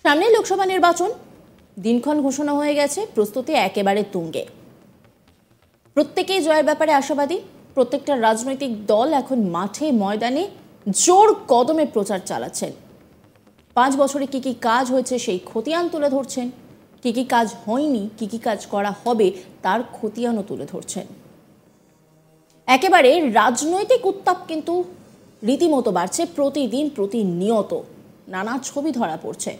সামনে লোকসভা নির্বাচন, দিনক্ষণ ঘোষণা হয়ে গেছে, প্রস্তুতি একেবারে তুঙ্গে। প্রত্যেকেই জয়ের ব্যাপারে আশাবাদী। প্রত্যেকটা রাজনৈতিক দল এখন মাঠে ময়দানে জোর কদমে প্রচার চালাচ্ছেন। 5 বছরে কি কি কাজ হয়েছে সেই খতিয়ান তুলে ধরছেন, কি কি কাজ হয়নি, কি কি কাজ করা হবে তার খতিয়ানও তুলে ধরছেন। একেবারে রাজনৈতিক উত্তাপ কিন্তু রীতিমতো বাড়ছে, প্রতিদিন প্রতিনিয়ত নানা ছবি ধরা পড়ছে।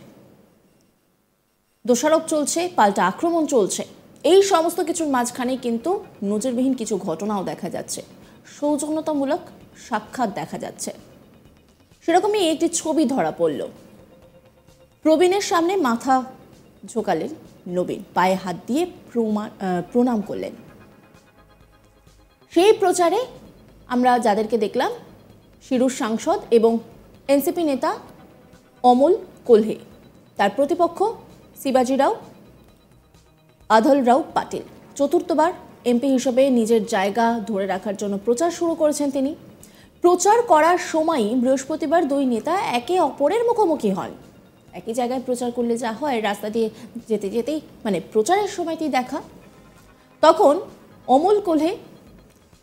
দোষারোপ চলছে, পাল্টা আক্রমণ চলছে। এই সমস্ত কিছুর মাঝখানে কিন্তু নজিরবিহীন কিছু ঘটনাও দেখা যাচ্ছে, সৌজন্যতামূলক সাক্ষাৎ দেখা যাচ্ছে। সেরকমই একটি ছবি ধরা পড়ল। প্রবীণের সামনে মাথা ঝোঁকালেন নবীন, পায়ে হাত দিয়ে প্রণাম করলেন। সেই প্রচারে আমরা যাদেরকে দেখলাম, শিরুর সাংসদ এবং এনসিপি নেতা অমল কোলহে, তার প্রতিপক্ষ শিবাজি রাও, আধল রাও পাটিল। চতুর্থবার এমপি হিসেবে নিজের জায়গা ধরে রাখার জন্য প্রচার শুরু করেছেন তিনি। প্রচার করার সময়ই বৃহস্পতিবার দুই নেতা একে অপরের মুখোমুখি হন। একই জায়গায় প্রচার করলে যা হয়, রাস্তা দিয়ে যেতে যেতেই প্রচারের সময়তেই দেখা। তখন অমল কোলহে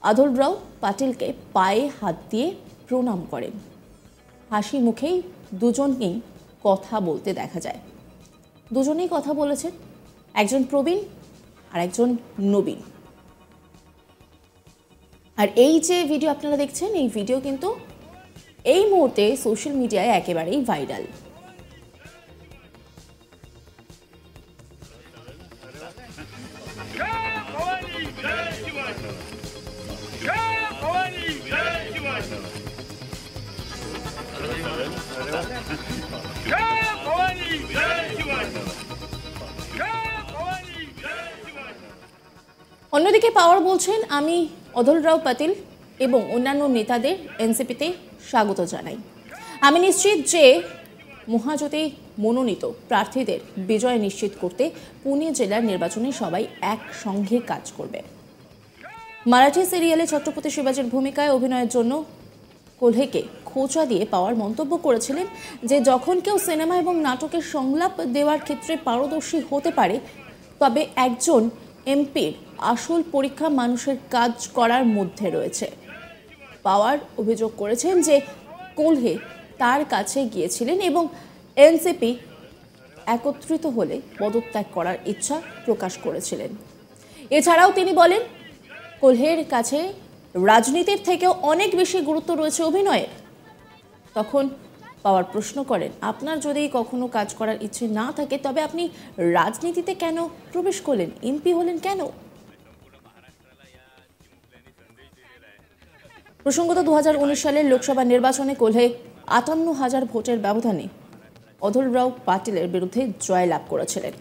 আধল রাও পাটিলকে পায়ে হাত দিয়ে প্রণাম করেন। হাসি মুখেই দুজনকেই কথা বলতে দেখা যায়। দুজনেই কথা বলেছেন, একজন প্রবীণ আর একজন নবীন। আর এই যে ভিডিও আপনারা দেখছেন, এই ভিডিও কিন্তু এই মুহূর্তে সোশ্যাল মিডিয়ায় একেবারেই ভাইরাল। অন্যদিকে পাওয়ার বলছেন, আমি অধল রাও পাটিল এবং অন্যান্য নেতাদের এনসিপিতে স্বাগত জানাই। আমি নিশ্চিত যে মহাজোটে মনোনীত প্রার্থীদের বিজয় নিশ্চিত করতে পুনে জেলার নির্বাচনে সবাই একসঙ্গে কাজ করবে। মারাঠি সিরিয়ালে ছত্রপতি শিবাজির ভূমিকায় অভিনয়ের জন্য কোলহেকে খোঁচা দিয়ে পাওয়ার মন্তব্য করেছিলেন যে যখন কেউ সিনেমা এবং নাটকের সংলাপ দেওয়ার ক্ষেত্রে পারদর্শী হতে পারে, তবে একজন এমপির আসল পরীক্ষা মানুষের কাজ করার মধ্যে রয়েছে। পাওয়ার অভিযোগ করেছেন যে কোলহে তার কাছে গিয়েছিলেন এবং এনসিপি একত্রিত হলে পদত্যাগ করার ইচ্ছা প্রকাশ করেছিলেন। এছাড়াও তিনি বলেন, কোলহের কাছে রাজনীতির থেকেও অনেক বেশি গুরুত্ব রয়েছে অভিনয়ের। তখন পাওয়ার প্রশ্ন করেন, আপনার যদি কখনো কাজ করার ইচ্ছে না থাকে তবে আপনি রাজনীতিতে কেন প্রবেশ করলেন, এমপি হলেন কেন? প্রসঙ্গত 2019 সালের লোকসভা নির্বাচনে কোলহে 58,000 ভোটের ব্যবধানে অধল রাও পাটিলের বিরুদ্ধে জয়লাভ করেছিলেন।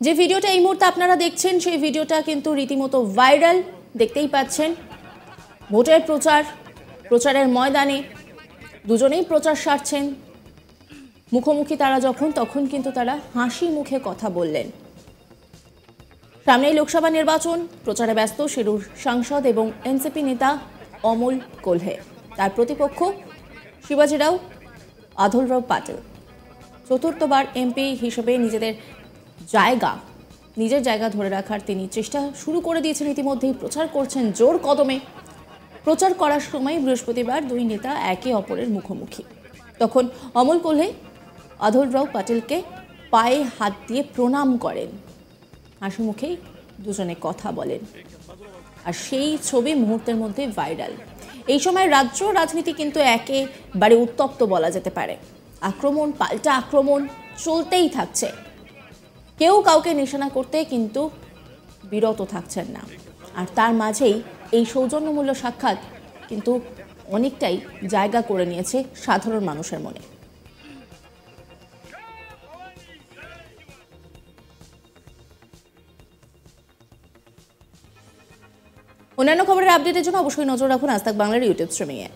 যে ভিডিওটা এই মুহূর্তে আপনারা দেখছেন, সেই ভিডিওটা কিন্তু রীতিমতো ভাইরাল। দেখতেই পাচ্ছেন, ভোটের প্রচারের ময়দানে দুজনেই প্রচার সারছেন। মুখোমুখি তারা তখন কিন্তু তারা হাসি মুখে কথা বললেন। সামনেই লোকসভা নির্বাচন, প্রচারে ব্যস্ত শিরুর সাংসদ এবং এনসিপি নেতা অমল কোলহে, তার প্রতিপক্ষ শিবাজি রাও, আধল রাও পাটিল। চতুর্থবার এমপি হিসেবে নিজের জায়গা ধরে রাখার তিনি চেষ্টা শুরু করে দিয়েছেন। ইতিমধ্যেই প্রচার করছেন জোর কদমে। প্রচার করার সময় বৃহস্পতিবার দুই নেতা একে অপরের মুখোমুখি। তখন অমল কোলহে আধল রাও পাটিলকে পায়ে হাত দিয়ে প্রণাম করেন। হাসি মুখেই দুজনে কথা বলেন। আর সেই ছবি মুহূর্তের মধ্যে ভাইরাল। এই সময় রাজ্য রাজনীতি কিন্তু একেবারে উত্তপ্ত বলা যেতে পারে। আক্রমণ পাল্টা আক্রমণ চলতেই থাকছে। কেউ কাউকে নিশানা করতে কিন্তু বিরত থাকছেন না। আর তার মাঝেই এই সৌজন্যমূল্য সাক্ষাৎ কিন্তু অনেকটাই জায়গা করে নিয়েছে সাধারণ মানুষের মনে। অন্যান্য খবরের আপডেটের জন্য অবশ্যই নজর রাখুন আজ তাক বাংলার ইউটিউব স্ট্রিমিংয়ে।